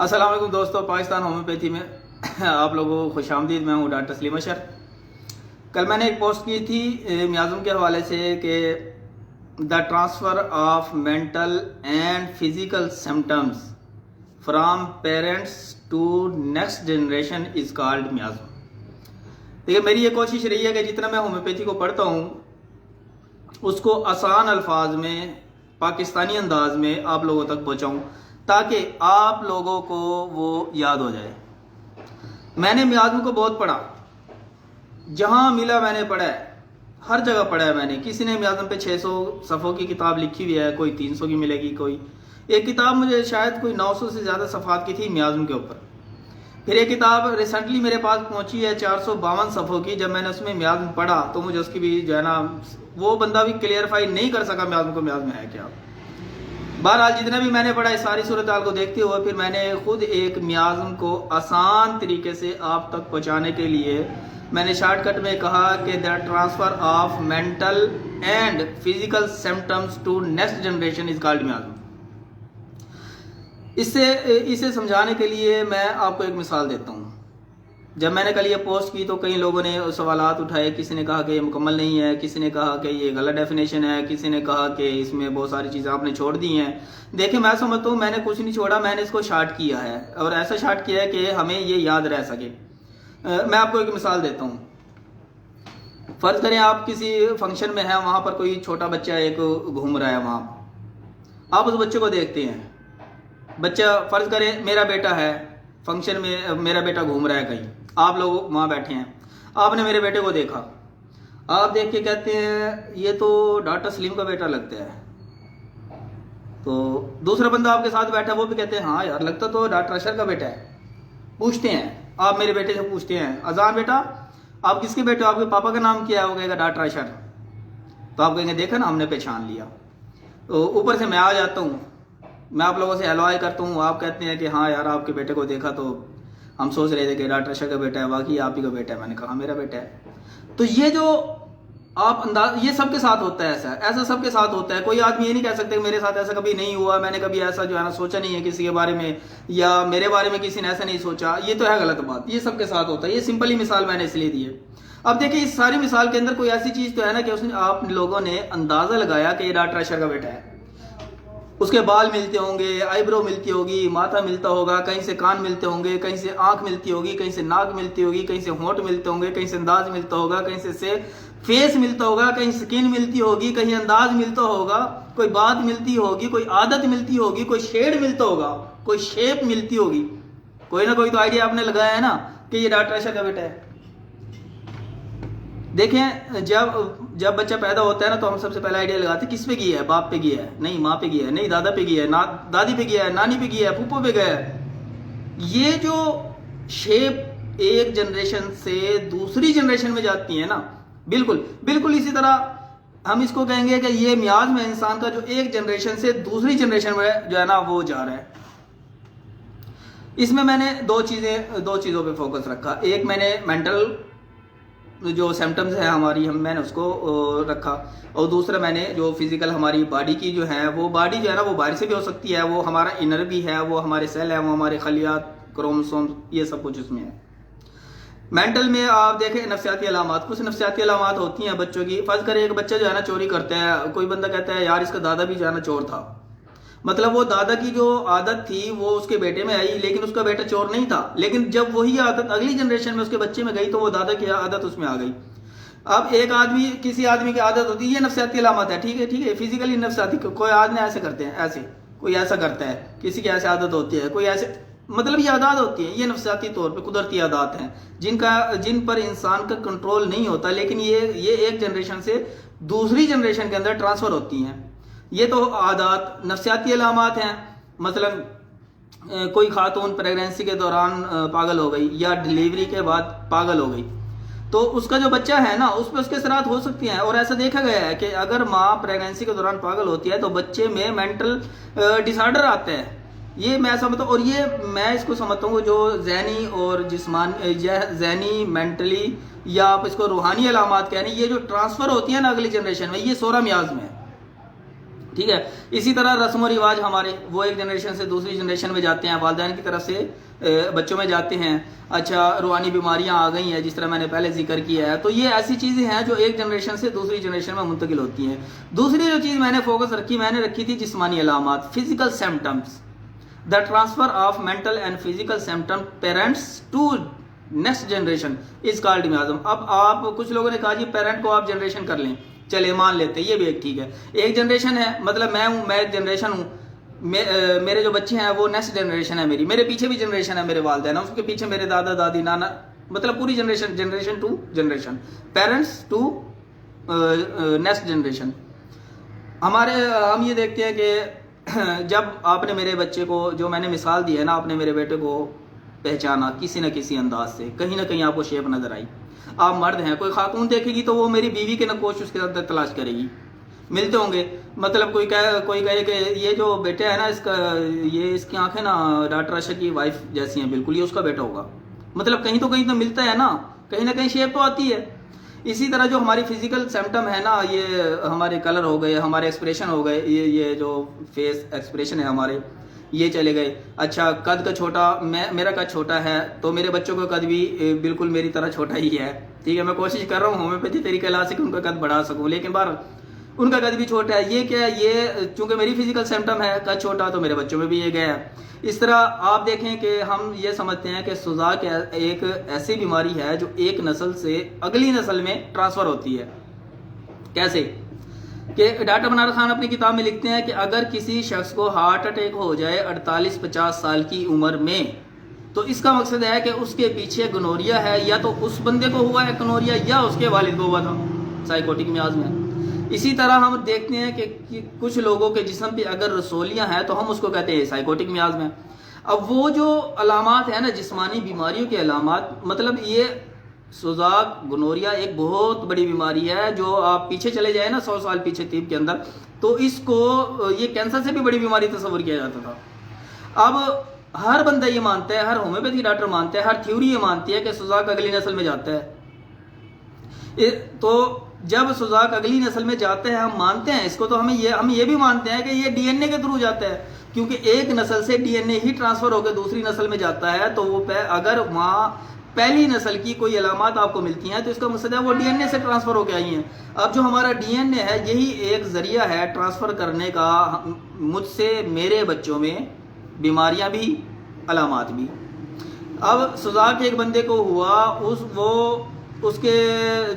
السلام علیکم دوستو، پاکستان ہومیوپیتھی میں آپ لوگوں کو خوش آمدید۔ میں ہوں ڈاکٹر سلیم اشر۔ کل میں نے ایک پوسٹ کی تھی میازم کے حوالے سے کہ the transfer of mental and physical symptoms from parents to next generation is called miasm. دیکھیے، میری یہ کوشش رہی ہے کہ جتنا میں ہومیوپیتھی کو پڑھتا ہوں اس کو آسان الفاظ میں، پاکستانی انداز میں آپ لوگوں تک پہنچاؤں تاکہ آپ لوگوں کو وہ یاد ہو جائے۔ میں نے میازم کو بہت پڑھا، جہاں ملا میں نے پڑھا ہے، ہر جگہ پڑھا ہے میں نے۔ کسی نے میازم پہ 600 صفحوں کی کتاب لکھی ہوئی ہے، کوئی 300 کی ملے گی، کوئی ایک کتاب مجھے شاید کوئی 900 سے زیادہ صفحات کی تھی میازم کے اوپر۔ پھر ایک کتاب ریسنٹلی میرے پاس پہنچی ہے 452 صفحوں کی۔ جب میں نے اس میں میازم پڑھا تو مجھے اس کی بھی جو ہے نا، وہ بندہ بھی کلیئرفائی نہیں کر سکا میازم کو میازم ہے کیا۔ بہرحال جتنا بھی میں نے پڑھا، اس ساری صورتحال کو دیکھتے ہوئے پھر میں نے خود ایک میازم کو آسان طریقے سے آپ تک پہنچانے کے لیے میں نے شارٹ کٹ میں کہا کہ the transfer of mental and physical symptoms to next generation is called miasm. اسے سمجھانے کے لیے میں آپ کو ایک مثال دیتا ہوں۔ جب میں نے کل یہ پوسٹ کی تو کئی لوگوں نے سوالات اٹھائے۔ کسی نے کہا کہ یہ مکمل نہیں ہے، کسی نے کہا کہ یہ غلط ڈیفینیشن ہے، کسی نے کہا کہ اس میں بہت ساری چیزیں آپ نے چھوڑ دی ہیں۔ دیکھیں، میں سمجھتا ہوں میں نے کچھ نہیں چھوڑا، میں نے اس کو شارٹ کیا ہے، اور ایسا شارٹ کیا ہے کہ ہمیں یہ یاد رہ سکے۔ میں آپ کو ایک مثال دیتا ہوں۔ فرض کریں آپ کسی فنکشن میں ہیں، وہاں پر کوئی چھوٹا بچہ ایک گھوم رہا ہے، وہاں آپ اس بچے کو دیکھتے ہیں۔ بچہ فرض کریں میرا بیٹا ہے، فنکشن میں میرا بیٹا گھوم رہا ہے کہیں، آپ لوگ وہاں بیٹھے ہیں، آپ نے میرے بیٹے کو دیکھا، آپ دیکھ کے کہتے ہیں یہ تو ڈاکٹر سلیم کا بیٹا لگتا ہے۔ تو دوسرا بندہ آپ کے ساتھ بیٹھا ہے، وہ بھی کہتے ہیں ہاں یار، لگتا تو ڈاکٹر اشر کا بیٹا ہے۔ پوچھتے ہیں، آپ میرے بیٹے سے پوچھتے ہیں اذان بیٹا آپ کس کے بیٹے ہو، آپ کے پاپا کا نام کیا ہے؟ وہ کہے گا ڈاکٹر اشر۔ تو آپ کہیں گے دیکھا نا، ہم نے پہچان لیا۔ تو اوپر سے میں آ جاتا ہوں، میں آپ لوگوں سے ہیلو ہائی کرتا ہوں، آپ کہتے ہیں کہ ہاں یار آپ کے بیٹے کو دیکھا تو ہم سوچ رہے تھے کہ ڈاکٹر اشر کا بیٹا ہے، واقعی آپ ہی کا بیٹا ہے۔ میں نے کہا میرا بیٹا ہے۔ تو یہ جو آپ انداز، یہ سب کے ساتھ ہوتا ہے، ایسا سب کے ساتھ ہوتا ہے۔ کوئی آدمی یہ نہیں کہہ سکتے کہ میرے ساتھ ایسا کبھی نہیں ہوا، میں نے کبھی ایسا جو ہے نا سوچا نہیں ہے کسی کے بارے میں، یا میرے بارے میں کسی نے ایسا نہیں سوچا۔ یہ تو ہے غلط بات، یہ سب کے ساتھ ہوتا ہے۔ یہ سمپل ہی مثال میں نے اس لیے دی ہے۔ اب دیکھیں، اس ساری مثال کے اندر کوئی ایسی چیز تو ہے نا کہ اس نے آپ لوگوں نے اندازہ لگایا کہ یہ ڈاکٹر اشر کا بیٹا ہے۔ اس کے بال ملتے ہوں گے، آئی برو ملتی ہوگی، ماتھا ملتا ہوگا، کہیں سے کان ملتے ہوں گے، کہیں سے آنکھ ملتی ہوگی، کہیں سے ناک ملتی ہوگی، کہیں سے ہونٹ ملتے ہوں گے، کہیں سے انداز ملتا ہوگا، کہیں سے فیس ملتا ہوگا، کہیں سکن ملتی ہوگی، کہیں انداز ملتا ہوگا، کوئی بات ملتی ہوگی، کوئی عادت ملتی ہوگی، کوئی شیڈ ملتا ہوگا، کوئی شیپ ملتی ہوگی، کوئی نہ کوئی تو آئیڈیا آپ نے لگایا ہے نا کہ یہ ڈاکٹر اشر کا بیٹا ہے۔ دیکھیں، جب بچہ پیدا ہوتا ہے نا تو ہم سب سے پہلا آئیڈیا لگاتے ہیں کس پہ گیا ہے؟ باپ پہ گیا ہے؟ نہیں، ماں پہ گیا ہے؟ نہیں، دادا پہ گیا ہے؟ دادی پہ گیا ہے؟ نانی پہ گیا ہے؟ پھوپھو پہ گیا ہے؟ یہ جو شیپ ایک جنریشن سے دوسری جنریشن میں جاتی ہے نا، بالکل اسی طرح ہم اس کو کہیں گے کہ یہ میازم ہے انسان کا، جو ایک جنریشن سے دوسری جنریشن میں جو ہے نا وہ جا رہا ہے۔ اس میں نے دو چیزوں پہ فوکس رکھا۔ ایک میں نے مینٹل جو سمٹمز ہیں ہماری، میں نے اس کو رکھا، اور دوسرا میں نے جو فزیکل ہماری باڈی کی جو ہے، وہ باڈی جو ہے نا وہ باہر سے بھی ہو سکتی ہے، وہ ہمارا انر بھی ہے، وہ ہمارے سیل ہیں، وہ ہمارے خلیات، کروموسوم، یہ سب کچھ اس میں ہے۔ مینٹل میں آپ دیکھیں نفسیاتی علامات، کچھ نفسیاتی علامات ہوتی ہیں بچوں کی۔ فرض کریں ایک بچہ جو ہے نا چوری کرتا ہے، کوئی بندہ کہتا ہے یار اس کا دادا بھی جو ہے نا چور تھا، مطلب وہ دادا کی جو عادت تھی وہ اس کے بیٹے میں آئی، لیکن اس کا بیٹا چور نہیں تھا، لیکن جب وہی عادت اگلی جنریشن میں اس کے بچے میں گئی تو وہ دادا کی عادت اس میں آ گئی۔ اب کسی آدمی کی عادت ہوتی ہے، یہ نفسیاتی علامت ہے، ٹھیک ہے، فزیکلی نفسیاتی، کوئی آدمی ایسے کرتے ہیں، ایسے کوئی ایسا کرتا ہے، کسی کی ایسی عادت ہوتی ہے، کوئی ایسے، مطلب یہ عادات ہوتی ہیں، یہ نفسیاتی طور پہ قدرتی عادات ہیں جن پر انسان کا کنٹرول نہیں ہوتا، لیکن یہ ایک جنریشن سے دوسری جنریشن کے اندر ٹرانسفر ہوتی ہیں۔ یہ تو عادات نفسیاتی علامات ہیں۔ مثلا کوئی خاتون پریگنینسی کے دوران پاگل ہو گئی، یا ڈیلیوری کے بعد پاگل ہو گئی، تو اس کا جو بچہ ہے نا اس پہ اس کے اثرات ہو سکتی ہیں، اور ایسا دیکھا گیا ہے کہ اگر ماں پریگنینسی کے دوران پاگل ہوتی ہے تو بچے میں مینٹل ڈس آرڈر آتا ہے۔ یہ میں سمجھتا ہوں، اور یہ میں اس کو سمجھتا ہوں جو ذہنی اور جسمانی، ذہنی، مینٹلی، یا آپ اس کو روحانی علامات کہہ رہے ہیں، یہ جو ٹرانسفر ہوتی ہے نا اگلی جنریشن میں، یہ 16 میازم ہے۔ ٹھیک ہے. اسی طرح رسم و رواج ہمارے وہ ایک جنریشن سے دوسری جنریشن میں جاتے ہیں، والدین کی طرف سے بچوں میں جاتے ہیں. اچھا، روحانی بیماریاں آ گئی ہیں جس طرح میں نے پہلے ذکر کیا ہے. تو یہ ایسی چیزیں ہیں جو ایک جنریشن سے دوسری جنریشن میں منتقل ہوتی ہیں. دوسری جو چیز میں نے فوکس رکھی، میں نے رکھی تھی جسمانی علامات، physical symptoms. The transfer of mental and physical symptom parents to next generation is called miasm. اب آپ کچھ لوگوں نے کہا جی پیرنٹ کو آپ جنریشن کر لیں، چلے مان لیتے ہیں، یہ بھی ایک ٹھیک ہے. ایک جنریشن ہے، مطلب میں ہوں، میں ایک جنریشن ہوں، میرے جو بچے ہیں وہ نیکسٹ جنریشن ہے میری، میرے پیچھے بھی جنریشن ہے میرے والدین، اس کے پیچھے میرے دادا دادی نانا، مطلب پوری generation to generation, parents to next generation. ہم یہ دیکھتے ہیں کہ جب آپ نے میرے بچے کو، جو میں نے مثال دی ہے نا، آپ نے میرے بیٹے کو پہچانا کسی نہ کسی انداز سے، کہیں نہ کہیں آپ کو شیپ نظر آئی. آپ مرد ہیں، کوئی خاتون دیکھے گی تو وہ میری بیوی کے نقوش اس کے ساتھ تلاش کرے گی، ملتے ہوں گے. مطلب کوئی کہے کہ یہ جو بیٹا ہے نا اس کا، یہ اس کی آنکھیں نا ڈاکٹر عائشہ کی وائف جیسی ہیں بالکل، یہ اس کا بیٹا ہوگا. مطلب کہیں تو ملتا ہے نا، کہیں نہ کہیں شیپ تو آتی ہے. اسی طرح جو ہماری فزیکل سمپٹم ہے نا، یہ ہمارے کلر ہو گئے، ہمارے ایکسپریشن ہو گئے، یہ جو فیس ایکسپریشن ہے ہمارے، یہ چلے گئے. اچھا، قد کا چھوٹا، میرا قد چھوٹا ہے تو میرے بچوں کا قد بھی بالکل میری طرح چھوٹا ہی ہے. ٹھیک ہے، میں کوشش کر رہا ہوں ہومیوپیتھی طریقہ لا سے کہ ان کا قد بڑھا سکوں، لیکن بہرحال ان کا قد بھی چھوٹا ہے. یہ کیا ہے، یہ چونکہ میری فزیکل سمپٹم ہے قد چھوٹا، تو میرے بچوں میں بھی یہ گیا ہے. اس طرح آپ دیکھیں کہ ہم یہ سمجھتے ہیں کہ سوزاک ایک ایسی بیماری ہے جو ایک نسل سے اگلی نسل میں ٹرانسفر ہوتی ہے. کیسے کہ ڈاکٹر منار خان اپنی کتاب میں لکھتے ہیں کہ اگر کسی شخص کو ہارٹ اٹیک ہو جائے 48-50 سال کی عمر میں، تو اس کا مقصد ہے کہ اس کے پیچھے گنوریا ہے، یا تو اس بندے کو ہوا ہے گنوریا یا اس کے والد کو ہوا تھا، سائیکوٹک میاز میں. اسی طرح ہم دیکھتے ہیں کہ کچھ لوگوں کے جسم پہ اگر رسولیاں ہیں تو ہم اس کو کہتے ہیں سائیکوٹک میاز میں. اب وہ جو علامات ہیں نا جسمانی بیماریوں کے علامات، مطلب یہ سوزاک گنوریا ایک بہت بڑی بیماری ہے جو آپ پیچھے چلے جائیں نا 100 سال پیچھے طب کے اندر، تو اس کو یہ کینسر سے بھی بڑی بیماری تصور کیا جاتا تھا. اب ہر بندہ یہ مانتا ہے، ہر ہومیوپیتھی ڈاکٹر مانتا ہے، ہر تھیوری یہ مانتی ہے کہ سوزاک اگلی نسل میں جاتا ہے. تو جب سوزاک اگلی نسل میں جاتا ہے، ہم مانتے ہیں اس کو، تو ہم یہ بھی مانتے ہیں کہ یہ ڈی این اے کے تھرو جاتا ہے، کیونکہ ایک نسل سے ڈی این اے ہی ٹرانسفر ہو کے دوسری نسل میں جاتا ہے. تو وہ اگر وہاں پہلی نسل کی کوئی علامات آپ کو ملتی ہیں تو اس کا مقصد ہے وہ ڈی این اے سے ٹرانسفر ہو کے آئی ہیں. اب جو ہمارا ڈی این اے ہے یہی ایک ذریعہ ہے ٹرانسفر کرنے کا مجھ سے میرے بچوں میں بیماریاں بھی علامات بھی. اب سوزاک ایک بندے کو ہوا، اس کے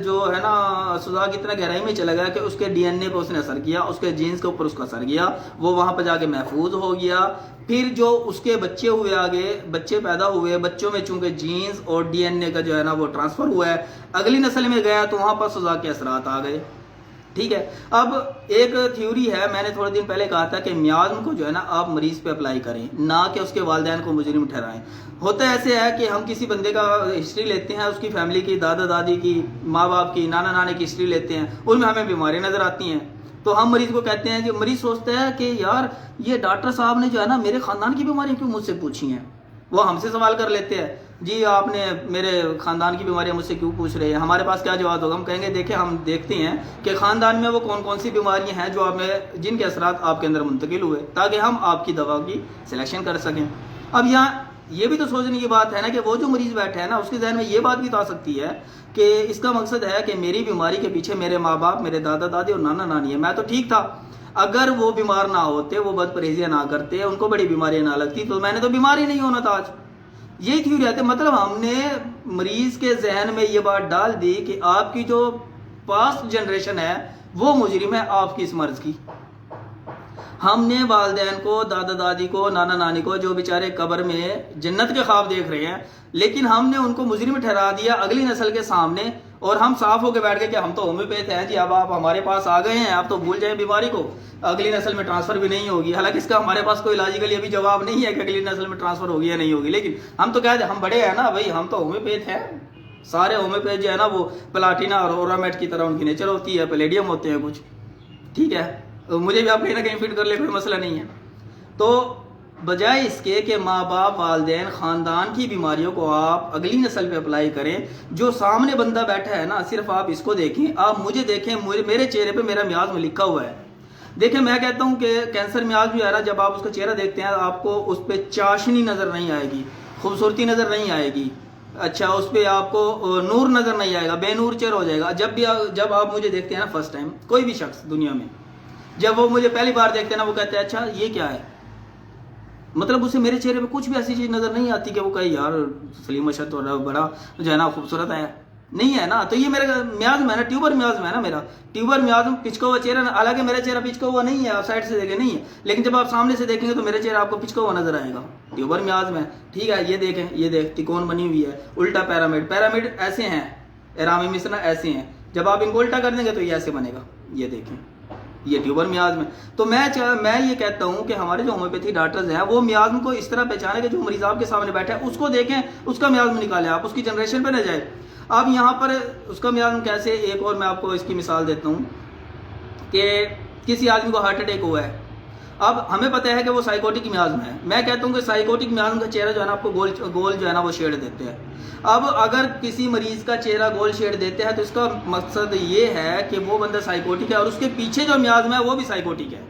جو ہے نا سوزاک اتنا گہرائی میں چلا گیا کہ اس کے ڈی این اے پہ اس نے اثر کیا، اس کے جینز کے اوپر اس کا اثر گیا، وہ وہاں پہ جا کے محفوظ ہو گیا. پھر جو اس کے بچے ہوئے، آگے بچے پیدا ہوئے، بچوں میں چونکہ جینز اور ڈی این اے کا جو ہے نا وہ ٹرانسفر ہوا ہے، اگلی نسل میں گیا تو وہاں پر سوزاک کے اثرات آ گئے. ٹھیک ہے. اب ایک تھیوری ہے، میں نے تھوڑے دن پہلے کہا تھا کہ میازم کو جو ہے نا آپ مریض پہ اپلائی کریں، نہ کہ اس کے والدین کو مجرم ٹھہرائیں. ہوتا ایسے ہے کہ ہم کسی بندے کا ہسٹری لیتے ہیں، اس کی فیملی کی، دادا دادی کی، ماں باپ کی، نانا نانے کی ہسٹری لیتے ہیں، ان میں ہمیں بیماریاں نظر آتی ہیں، تو ہم مریض کو کہتے ہیں، جو مریض سوچتا ہے کہ یار یہ ڈاکٹر صاحب نے جو ہے نا میرے خاندان کی بیماریاں کیوں مجھ سے پوچھی ہیں. وہ ہم سے سوال کر لیتے ہیں، جی آپ نے میرے خاندان کی بیماریاں مجھ سے کیوں پوچھ رہے ہیں. ہمارے پاس کیا جواب ہوگا؟ ہم کہیں گے دیکھیں ہم دیکھتے ہیں کہ خاندان میں وہ کون کون سی بیماریاں ہیں جو آپ میں جن کے اثرات آپ کے اندر منتقل ہوئے، تاکہ ہم آپ کی دوا کی سلیکشن کر سکیں. اب یہاں یہ بھی تو سوچنے کی بات ہے نا کہ وہ جو مریض بیٹھا ہے نا اس کے ذہن میں یہ بات بھی تو آ سکتی ہے کہ اس کا مقصد ہے کہ میری بیماری کے پیچھے میرے ماں باپ، میرے دادا دادی اور نانا نانی ہے، میں تو ٹھیک تھا، اگر وہ بیمار نہ ہوتے، وہ بد پرہیزیاں نہ کرتے، ان کو بڑی بیماریاں نہ لگتی، تو میں نے تو بیمار ہی نہیں ہونا تھا آج. یہی تھیوری آتی ہے. مطلب ہم نے مریض کے ذہن میں یہ بات ڈال دی کہ آپ کی جو پاسٹ جنریشن ہے وہ مجرم ہے آپ کی اس مرض کی. ہم نے والدین کو، دادا دادی کو، نانا نانی کو، جو بیچارے قبر میں جنت کے خواب دیکھ رہے ہیں، لیکن ہم نے ان کو مجرم ٹھہرا دیا اگلی نسل کے سامنے، اور ہم صاف ہو کے بیٹھ گئے کہ ہم تو ہومیوپیتھ ہیں جی، اب آپ ہمارے پاس آ گئے ہیں، آپ تو بھول جائیں بیماری کو، اگلی نسل میں ٹرانسفر بھی نہیں ہوگی. حالانکہ اس کا ہمارے پاس کوئی لاجیکلی ابھی جواب نہیں ہے کہ اگلی نسل میں ٹرانسفر ہوگی یا نہیں ہوگی، لیکن ہم تو کہتے ہیں ہم بڑے ہیں نا بھائی، ہم تو ہومیوپیتھ ہیں. سارے ہومیوپیتھ جو ہے نا وہ پلاٹینا اور اورامیٹ کی طرح ان کی نیچر ہوتی ہے، پیلیڈیم ہوتے ہیں کچھ. ٹھیک ہے، مجھے بھی آپ کہیں نہ کہیں فٹ کر لے، کوئی مسئلہ نہیں ہے. تو بجائے اس کے کہ ماں باپ، والدین، خاندان کی بیماریوں کو آپ اگلی نسل پہ اپلائی کریں، جو سامنے بندہ بیٹھا ہے نا صرف آپ اس کو دیکھیں، آپ مجھے دیکھیں، میرے چہرے پہ میرا میاز میں لکھا ہوا ہے. دیکھیں میں کہتا ہوں کہ کینسر میاز جو ہے نا، جب آپ اس کا چہرہ دیکھتے ہیں آپ کو اس پہ چاشنی نظر نہیں آئے گی، خوبصورتی نظر نہیں آئے گی، اچھا اس پہ آپ کو نور نظر نہیں آئے گا، بے نور چہرہ ہو جائے گا۔ جب آپ مجھے دیکھتے ہیں نا فرسٹ ٹائم، کوئی بھی شخص دنیا میں جب وہ مجھے پہلی بار دیکھتے ہیں نا، وہ کہتے ہیں اچھا یہ کیا ہے، مطلب اسے میرے چہرے پہ کچھ بھی ایسی چیز نظر نہیں آتی کہ وہ کہے یار سلیم اشد تو بڑا جو ہے نا خوبصورت ہے، نہیں ہے نا۔ تو یہ میرا میازم ہے نا، ٹیوبر میازم ہے نا، میرا ٹیوبر میازم پچکا ہوا چہرہ، حالانکہ میرا چہرہ پچکا ہوا نہیں ہے، آپ سائڈ سے دیکھیں نہیں ہے، لیکن جب آپ سامنے سے دیکھیں گے تو میرا چہرہ آپ کو پچکا ہوا نظر آئے گا، ٹیوبر میازم ہے، ٹھیک ہے۔ یہ دیکھیں، یہ دیکھ تکون بنی ہوئی ہے، الٹا پیرامڈ، پیرامڈ ایسے ہیں، احرام مصنع ایسے ہیں، جب آپ ان کو الٹا کر دیں گے تو یہ ایسے بنے گا، یہ دیکھیں یہ ٹیوبر میازم ہے۔ تو میں یہ کہتا ہوں کہ ہمارے جو ہومیوپیتھی ڈاکٹرز ہیں وہ میازم کو اس طرح پہچانے کہ جو مریض آپ کے سامنے بیٹھا ہے اس کو دیکھیں، اس کا میازم نکالیں، آپ اس کی جنریشن پہ نہ جائیں۔ اب یہاں پر اس کا میازم کیسے، ایک اور میں آپ کو اس کی مثال دیتا ہوں کہ کسی آدمی کو ہارٹ اٹیک ہوا ہے، اب ہمیں پتہ ہے کہ وہ سائیکوٹک میازم ہے، میں کہتا ہوں کہ سائیکوٹک میازم کا چہرہ جو ہے نا آپ کو گول جو ہے نا وہ شیڈ دیتے ہیں۔ اب اگر کسی مریض کا چہرہ گول شیڈ دیتے ہیں تو اس کا مقصد یہ ہے کہ وہ بندہ سائیکوٹک ہے اور اس کے پیچھے جو میازم ہے وہ بھی سائیکوٹک ہے۔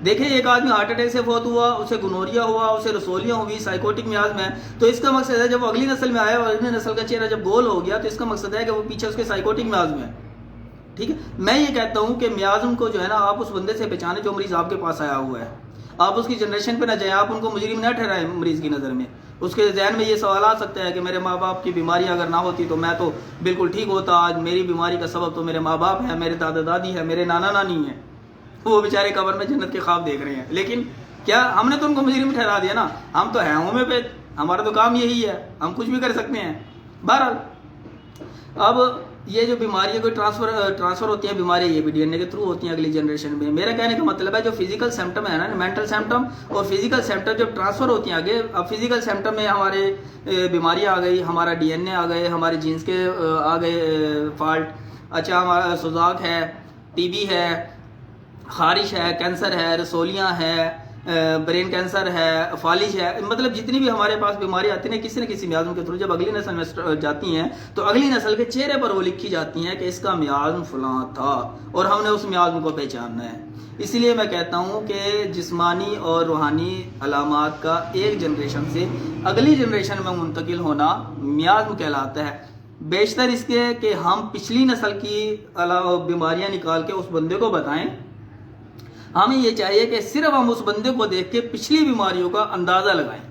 دیکھیں ایک آدمی ہارٹ اٹیک سے فوت ہوا، اسے گنوریا ہوا، اسے رسولیاں ہوئی، سائیکوٹک میازم ہے، تو اس کا مقصد ہے جب وہ اگلی نسل میں آیا اور اگلی نسل کا چہرہ جب گول ہو گیا تو اس کا مقصد ہے کہ وہ پیچھے اس کے سائیکوٹک میازم ہے، ٹھیک ہے۔ میں یہ کہتا ہوں کہ میازم کو جو ہے نا آپ اس بندے سے پہچانے جو مریض آپ کے پاس آیا ہوا ہے، آپ اس کی جنریشن پہ نہ جائیں، آپ ان کو مجرم نہ ٹھہرائیں مریض کی نظر میں۔ اس کے ذہن میں یہ سوال آ سکتا ہے کہ میرے ماں باپ کی بیماری اگر نہ ہوتی تو میں تو بالکل ٹھیک ہوتا، آج میری بیماری کا سبب تو میرے ماں باپ ہیں، میرے دادا دادی ہیں، میرے نانا نانی ہیں، وہ بیچارے قبر میں جنت کے خواب دیکھ رہے ہیں، لیکن کیا ہم نے تو ان کو مجرم ٹھہرا دیا نا؟ ہم تو ہیں ہومیوپیتھ، ہمارا تو کام یہی ہے، ہم کچھ بھی کر سکتے ہیں۔ بہرحال اب یہ جو بیماریاں کوئی ٹرانسفر ہوتی ہیں بیماریاں، یہ بھی ڈی این اے کے تھرو ہوتی ہیں اگلی جنریشن میں۔ میرا کہنے کا مطلب ہے جو فزیکل سمٹم ہے نا، مینٹل سمٹم اور فزیکل سمٹم جب ٹرانسفر ہوتی ہیں آگے، اب فزیکل سمٹم میں ہمارے بیماریاں آ گئی، ہمارا ڈی این اے آ گئے، ہمارے جینس کے آ گئے فالٹ، اچھا ہمارا سوزاک ہے، ٹی بی ہے، خارش ہے، کینسر ہے، رسولیاں ہے، برین کینسر ہے، فالج ہے، مطلب جتنی بھی ہمارے پاس بیماری آتی ہیں کسی نہ کسی میازم کے تھرو جب اگلی نسل میں جاتی ہیں تو اگلی نسل کے چہرے پر وہ لکھی جاتی ہیں کہ اس کا میازم فلاں تھا اور ہم نے اس میازم کو پہچاننا ہے۔ اسی لیے میں کہتا ہوں کہ جسمانی اور روحانی علامات کا ایک جنریشن سے اگلی جنریشن میں منتقل ہونا میازم کہلاتا ہے، بیشتر اس کے کہ ہم پچھلی نسل کی بیماریاں نکال کے اس بندے کو بتائیں۔ ہمیں یہ چاہیے کہ صرف ہم اس بندے کو دیکھ کے پچھلی بیماریوں کا اندازہ لگائیں۔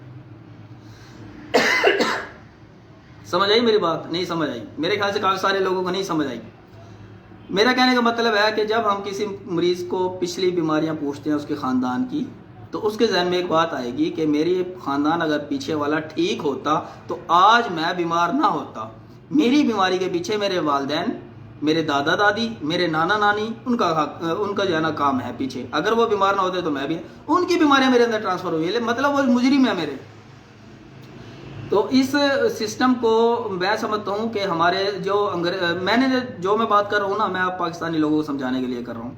سمجھ آئی میری بات؟ نہیں سمجھ آئی؟ میرے خیال سے کافی سارے لوگوں کو نہیں سمجھ آئی۔ میرا کہنے کا مطلب ہے کہ جب ہم کسی مریض کو پچھلی بیماریاں پوچھتے ہیں اس کے خاندان کی تو اس کے ذہن میں ایک بات آئے گی کہ میری خاندان اگر پیچھے والا ٹھیک ہوتا تو آج میں بیمار نہ ہوتا، میری بیماری کے پیچھے میرے والدین، میرے دادا دادی، میرے نانا نانی، ان کا جو ہے نا کام ہے پیچھے، اگر وہ بیمار نہ ہوتے تو میں بھی، ان کی بیماریاں میرے اندر ٹرانسفر ہوئی ہے، مطلب وہ مجرم ہے میرے۔ تو اس سسٹم کو میں سمجھتا ہوں کہ ہمارے جو میں بات کر رہا ہوں نا، میں آپ پاکستانی لوگوں کو سمجھانے کے لیے کر رہا ہوں۔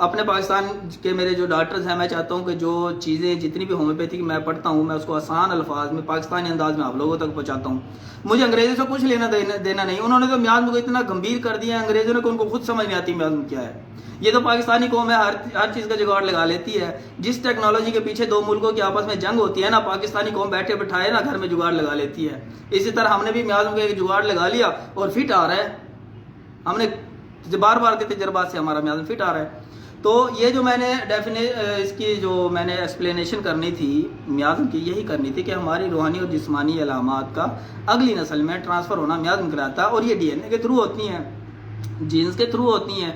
اپنے پاکستان کے میرے جو ڈاکٹرز ہیں، میں چاہتا ہوں کہ جو چیزیں جتنی بھی ہومیوپیتھی کی میں پڑھتا ہوں میں اس کو آسان الفاظ میں پاکستانی انداز میں آپ لوگوں تک پہنچاتا ہوں۔ مجھے انگریزوں سے کچھ لینا دینا نہیں، انہوں نے تو میازم کو اتنا گمبھیر کر دیا ہے انگریزوں نے کہ ان کو خود سمجھ نہیں آتی میازم کیا ہے۔ یہ تو پاکستانی قوم ہے، ہر چیز کا جگاڑ لگا لیتی ہے۔ جس ٹیکنالوجی کے پیچھے دو ملکوں کی آپس میں جنگ ہوتی ہے نا، پاکستانی قوم بیٹھے بٹھائے نا گھر میں جگاڑ لگا لیتی ہے۔ اسی طرح ہم نے بھی میازم کا ایک جگاڑ لگا لیا اور فٹ آ رہا ہے، ہم نے بار بار کے تجربات سے ہمارا میازم فٹ آ رہا ہے۔ تو یہ جو میں نے اس کی جو میں نے ایکسپلینیشن کرنی تھی میازم کی، یہی کرنی تھی کہ ہماری روحانی اور جسمانی علامات کا اگلی نسل میں ٹرانسفر ہونا میازم کراتا ہے، اور یہ ڈی این اے کے تھرو ہوتی ہیں، جینز کے تھرو ہوتی ہیں،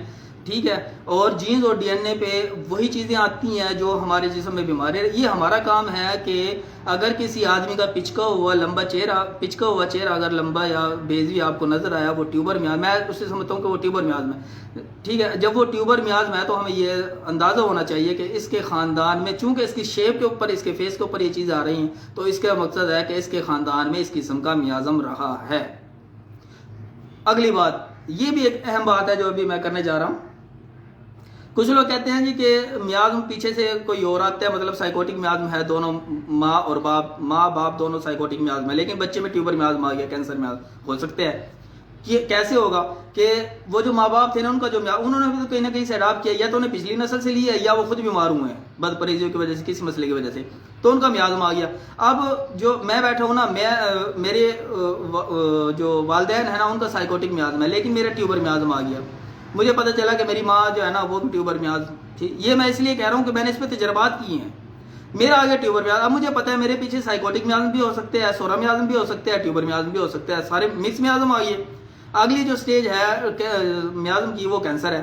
ٹھیک ہے۔ اور جینز اور ڈی این اے پہ وہی چیزیں آتی ہیں جو ہمارے جسم میں بیماری ہے۔ یہ ہمارا کام ہے کہ اگر کسی آدمی کا پچکا ہوا چہرہ اگر لمبا یا بیضوی آپ کو نظر آیا، وہ ٹیوبر میازم، میں اس سے سمجھتا ہوں کہ وہ ٹیوبر میازم ہے، ٹھیک ہے۔ جب وہ ٹیوبر میازم ہے تو ہمیں یہ اندازہ ہونا چاہیے کہ اس کے خاندان میں، چونکہ اس کی شیپ کے اوپر، اس کے فیس کے اوپر یہ چیزیں آ رہی ہیں، تو اس کا مقصد ہے کہ اس کے خاندان میں اس قسم کا میازم رہا ہے۔ اگلی بات، یہ بھی ایک اہم بات ہے جو ابھی میں کرنے جا رہا ہوں۔ کچھ لوگ کہتے ہیں جی کہ میازم پیچھے سے کوئی اور آتا ہے، مطلب سائیکوٹک میازم ہے، دونوں ماں باپ دونوں سائیکوٹک میازم ہے، لیکن بچے میں ٹیوبر میازم آ گیا، کینسر میازم ہو سکتے ہیں، کہ کیسے ہوگا کہ وہ جو ماں باپ تھے نا ان کا جو انہوں نے بھی تو کہیں نہ کہیں سے اڈاپٹ کیا، یا تو انہیں پچھلی نسل سے لیا ہے یا وہ خود بیمار ہوئے ہیں بد پرہیزیوں کی وجہ سے، کسی مسئلے کی وجہ سے، تو ان کا میازم آ گیا۔ اب جو میں بیٹھا ہوں نا، میرے جو والدین ہیں نا ان کا سائیکوٹک میازم ہے، لیکن میرا ٹیوبر میازم آ گیا۔ مجھے پتہ چلا کہ میری ماں جو ہے نا وہ بھی ٹیوبر میازم تھی۔ یہ میں اس لیے کہہ رہا ہوں کہ میں نے اس پہ تجربات کی ہیں۔ میرا آگے ٹیوبر میازم، اب مجھے پتہ ہے میرے پیچھے سائیکوٹک میازم بھی ہو سکتے ہیں، سورا میازم بھی ہو سکتا ہے، ٹیوبر میازم بھی ہو سکتا ہے، سارے مکس میازم آ گئے۔ اگلی جو سٹیج ہے میازم کی وہ کینسر ہے۔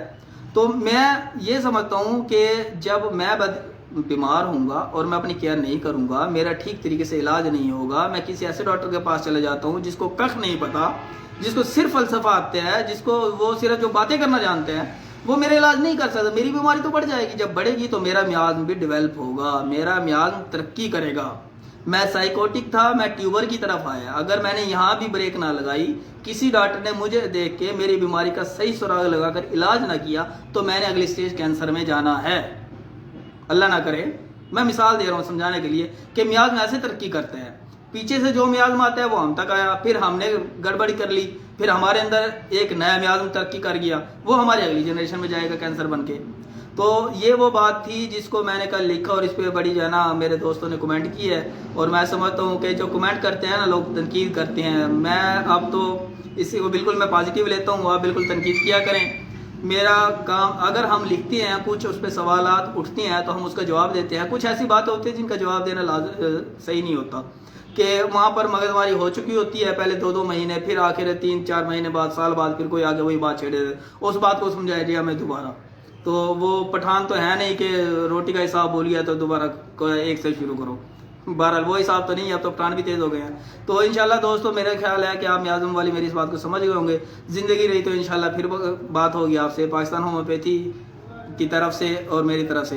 تو میں یہ سمجھتا ہوں کہ جب میں بیمار ہوں گا اور میں اپنی کیئر نہیں کروں گا، میرا ٹھیک طریقے سے علاج نہیں ہوگا، میں کسی ایسے ڈاکٹر کے پاس چلے جاتا ہوں جس کو کخ نہیں پتا، جس کو صرف فلسفہ آتا ہے، جس کو وہ صرف جو باتیں کرنا جانتے ہیں، وہ میرا علاج نہیں کر سکتا۔ میری بیماری تو بڑھ جائے گی، جب بڑھے گی تو میرا میازم بھی ڈیولپ ہوگا، میرا میازم ترقی کرے گا۔ میں سائیکوٹک تھا، میں ٹیوبر کی طرف آیا، اگر میں نے یہاں بھی بریک نہ لگائی، کسی ڈاکٹر نے مجھے دیکھ کے میری بیماری کا صحیح سراغ لگا کر علاج نہ کیا، تو میں نے اگلی سٹیج کینسر میں جانا ہے۔ اللہ نہ کرے، میں مثال دے رہا ہوں سمجھانے کے لیے کہ میازم ایسے ترقی کرتے ہیں۔ پیچھے سے جو میازم آتا ہے وہ ہم تک آیا، پھر ہم نے گڑبڑی کر لی، پھر ہمارے اندر ایک نیا میازم ترقی کر گیا، وہ ہماری اگلی جنریشن میں جائے گا کینسر بن کے۔ تو یہ وہ بات تھی جس کو میں نے کل لکھا، اور اس پہ بڑی جو ہے نا میرے دوستوں نے کمنٹ کی ہے، اور میں سمجھتا ہوں کہ جو کمنٹ کرتے ہیں نا لوگ، تنقید کرتے ہیں، میں اب تو اسی کو بالکل میں پازیٹیو لیتا ہوں، آپ بالکل تنقید کیا کریں۔ میرا کام، اگر ہم لکھتے ہیں کچھ، اس پہ سوالات اٹھتے ہیں تو ہم اس کا جواب دیتے ہیں۔ کچھ ایسی بات ہوتی ہے جن کا جواب دینا صحیح نہیں ہوتا، کہ وہاں پر مغز ماری ہو چکی ہوتی ہے پہلے 2 مہینے، پھر آخر 3-4 مہینے بعد، سال بعد، پھر کوئی آگے وہی بات چھیڑے، اس بات کو سمجھایا جی ہمیں دوبارہ۔ تو وہ پٹھان تو ہے نہیں کہ روٹی کا حساب بول گیا تو دوبارہ ایک سے شروع کرو، بہرحال وہ حساب تو نہیں ہے، اب تو پٹھان بھی تیز ہو گئے ہیں۔ تو انشاءاللہ دوستو، میرا خیال ہے کہ آپ میازم والی میری اس بات کو سمجھ گئے ہوں گے۔ زندگی رہی تو انشاءاللہ پھر بات ہوگی آپ سے، پاکستان ہومیوپیتھی کی طرف سے اور میری طرف سے۔